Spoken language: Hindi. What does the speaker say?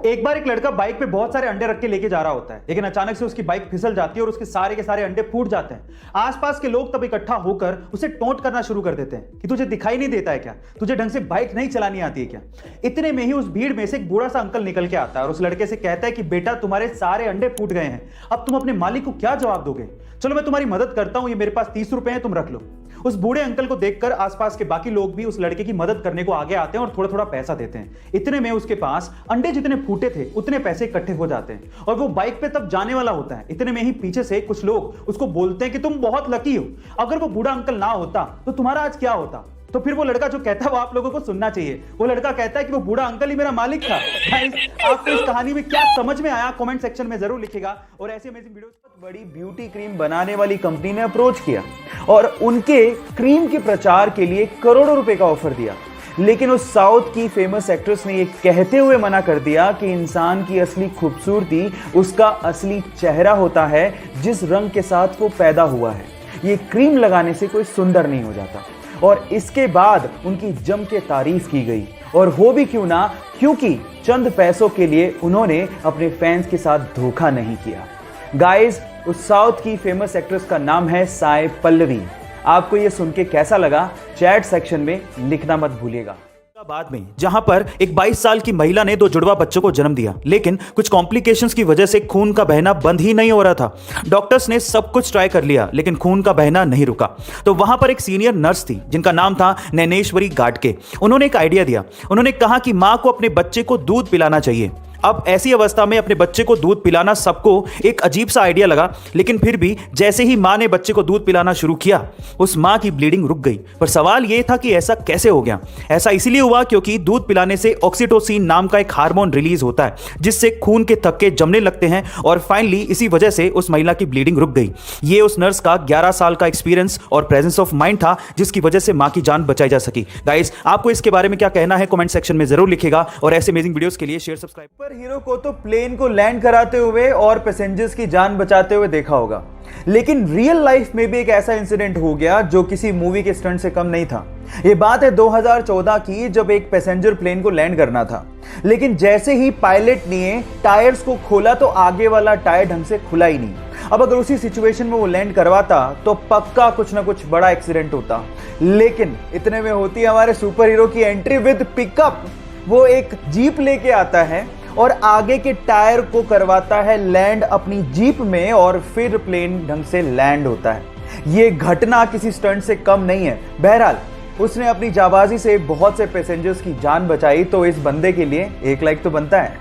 एक बार एक लड़का बाइक पे बहुत सारे अंडे रख के लेके जा रहा होता है, लेकिन अचानक से उसकी बाइक फिसल जाती है और उसके सारे के सारे अंडे फूट जाते हैं। आसपास के लोग तब इकट्ठा होकर उसे टोंट करना शुरू कर देते हैं कि तुझे दिखाई नहीं देता है क्या, तुझे ढंग से बाइक नहीं चलानी आती है क्या। इतने में ही उस भीड़ में से एक बूढ़ा सा अंकल निकल के आता है और उस लड़के से कहता है कि बेटा तुम्हारे सारे अंडे फूट गए हैं, अब तुम अपने मालिक को क्या जवाब दोगे। चलो मैं तुम्हारी मदद करता हूं, ये मेरे पास 30 रुपए हैं, तुम रख लो। उस बूढ़े अंकल को देखकर आसपास के बाकी लोग भी उस लड़के की मदद करने को आगे आते हैं और थोड़ा थोड़ा पैसा देते हैं। इतने में उसके पास अंडे जितने फूटे थे उतने पैसे इकट्ठे हो जाते हैं और वो बाइक पे तब जाने वाला होता है। इतने में ही पीछे से कुछ लोग उसको बोलते हैं कि तुम बहुत लकी हो, अगर वो बूढ़ा अंकल ना होता तो तुम्हारा आज क्या होता। तो फिर वो लड़का जो कहता है वो आप लोगों को सुनना चाहिए। वो लड़का कहता है कि वो बूढ़ा अंकल ही मेरा मालिक था। आपको इस कहानी में क्या समझ में आया कमेंट सेक्शन में जरूर लिखिएगा। और ऐसी अमेजिंग वीडियोस बड़ी ब्यूटी क्रीम बनाने वाली कंपनी ने अप्रोच किया और उनके क्रीम के प्रचार के लिए करोड़ों रुपए का ऑफर दिया, लेकिन उस साउथ की फेमस एक्ट्रेस ने यह कहते हुए मना कर दिया कि इंसान की असली खूबसूरती उसका असली चेहरा होता है, जिस रंग के साथ वो पैदा हुआ है। ये क्रीम लगाने से कोई सुंदर नहीं हो जाता। और इसके बाद उनकी जम के तारीफ की गई, और हो भी क्यों ना, क्योंकि चंद पैसों के लिए उन्होंने अपने फैंस के साथ धोखा नहीं किया। गाइस, उस साउथ की फेमस एक्ट्रेस का नाम है साई पल्लवी। आपको ये सुन के कैसा लगा चैट सेक्शन में लिखना मत भूलिएगा। बाद में जहां पर एक 22 साल की महिला ने 2 जुड़वा बच्चों को जन्म दिया, लेकिन कुछ कॉम्प्लिकेशंस की वजह से खून का बहना बंद ही नहीं हो रहा था। डॉक्टर्स ने सब कुछ ट्राई कर लिया, लेकिन खून का बहना नहीं रुका। तो वहां पर एक सीनियर नर्स थी जिनका नाम था नैनेश्वरी गाडके। उन्होंने एक आइडिया दिया। उन्होंने कहा कि मां को अपने बच्चे को दूध पिलाना चाहिए। अब ऐसी अवस्था में अपने बच्चे को दूध पिलाना सबको एक अजीब सा आइडिया लगा, लेकिन फिर भी जैसे ही मां ने बच्चे को दूध पिलाना शुरू किया, उस मां की ब्लीडिंग रुक गई। पर सवाल यह था कि ऐसा कैसे हो गया। ऐसा इसलिए हुआ क्योंकि दूध पिलाने से ऑक्सीटोसिन नाम का एक हार्मोन रिलीज होता है, जिससे खून के थक्के जमने लगते हैं, और फाइनली इसी वजह से उस महिला की ब्लीडिंग रुक गई। ये उस नर्स का 11 साल का एक्सपीरियंस और प्रेजेंस ऑफ माइंड था, जिसकी वजह से मां की जान बचाई जा सकी। गाइस, आपको इसके बारे में क्या कहना है कमेंट सेक्शन में जरूर लिखिएगा, और ऐसे अमेजिंग वीडियोस के लिए शेयर सब्सक्राइब। हीरो को तो प्लेन को लैंड कराते हुए और पैसेंजर्स की जान बचाते हुए देखा होगा, लेकिन रियल लाइफ में भी एक ऐसा इंसिडेंट हो गया जो किसी मूवी के स्टंट से कम नहीं था। यह बात है 2014 की, जब एक पैसेंजर प्लेन को लैंड करना था, लेकिन जैसे ही पायलट ने टायर्स को खोला तो आगे वाला टायर ढंग से खुला ही नहीं। अब अगर उसी सिचुएशन में वो लैंड करवाता तो पक्का कुछ ना कुछ बड़ा एक्सीडेंट होता, लेकिन इतने में होती है हमारे सुपर हीरो की एंट्री विद पिकअप। वो एक जीप लेके आता है और आगे के टायर को करवाता है लैंड अपनी जीप में, और फिर प्लेन ढंग से लैंड होता है। ये घटना किसी स्टंट से कम नहीं है। बहरहाल, उसने अपनी जाबाजी से बहुत से पैसेंजर्स की जान बचाई, तो इस बंदे के लिए 1 लाइक तो बनता है।